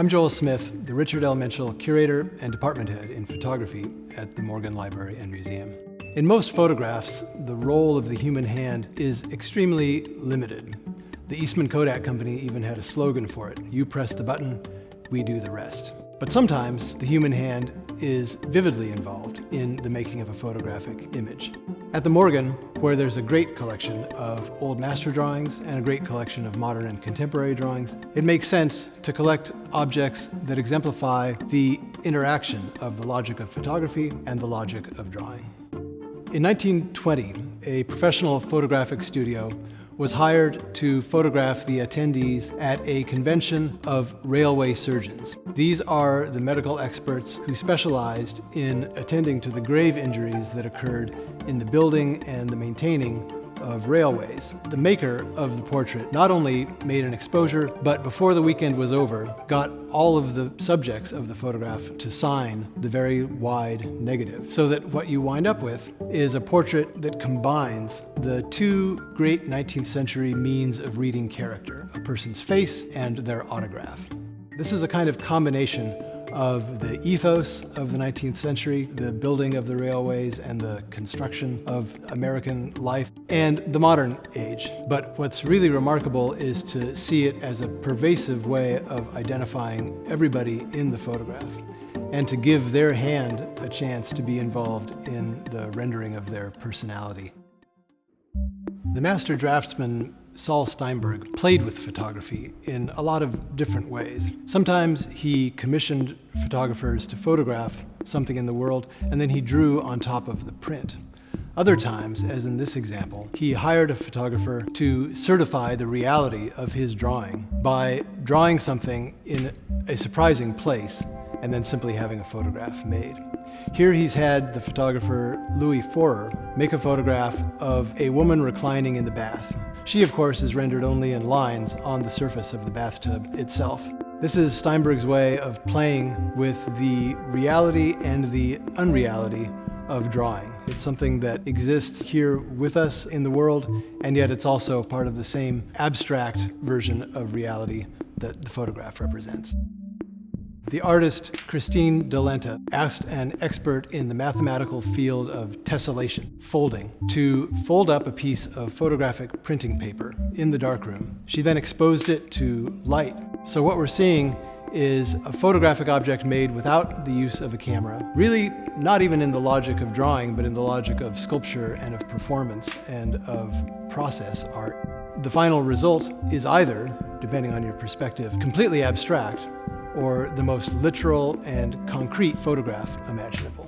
I'm Joel Smith, the Richard L. Minshall Curator and Department Head in Photography at the Morgan Library and Museum. In most photographs, the role of the human hand is extremely limited. The Eastman Kodak Company even had a slogan for it: "You press the button, we do the rest." But sometimes the human hand is vividly involved in the making of a photographic image. At the Morgan, where there's a great collection of old master drawings and a great collection of modern and contemporary drawings, it makes sense to collect objects that exemplify the interaction of the logic of photography and the logic of drawing. In 1920, a professional photographic studio was hired to photograph the attendees at a convention of railway surgeons. These are the medical experts who specialized in attending to the grave injuries that occurred in the building and the maintaining of railways. The maker of the portrait not only made an exposure, but before the weekend was over, got all of the subjects of the photograph to sign the very wide negative, so that what you wind up with is a portrait that combines the two great 19th century means of reading character, a person's face and their autograph. This is a kind of combination of the ethos of the 19th century, the building of the railways and the construction of American life, and the modern age. But what's really remarkable is to see it as a pervasive way of identifying everybody in the photograph, and to give their hand a chance to be involved in the rendering of their personality. The master draftsman Saul Steinberg played with photography in a lot of different ways. Sometimes he commissioned photographers to photograph something in the world, and then he drew on top of the print. Other times, as in this example, he hired a photographer to certify the reality of his drawing by drawing something in a surprising place and then simply having a photograph made. Here he's had the photographer Louis Forer make a photograph of a woman reclining in the bath. She, of course, is rendered only in lines on the surface of the bathtub itself. This is Steinberg's way of playing with the reality and the unreality of drawing. It's something that exists here with us in the world, and yet it's also part of the same abstract version of reality that the photograph represents. The artist Christine Delenta asked an expert in the mathematical field of tessellation, folding, to fold up a piece of photographic printing paper in the darkroom. She then exposed it to light. So what we're seeing is a photographic object made without the use of a camera, really not even in the logic of drawing, but in the logic of sculpture and of performance and of process art. The final result is either, depending on your perspective, completely abstract, or the most literal and concrete photograph imaginable.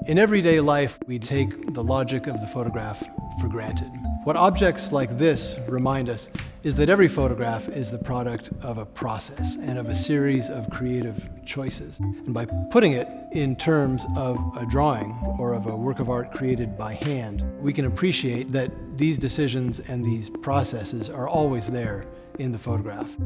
In everyday life, we take the logic of the photograph for granted. What objects like this remind us is that every photograph is the product of a process and of a series of creative choices. And by putting it in terms of a drawing or of a work of art created by hand, we can appreciate that these decisions and these processes are always there in the photograph.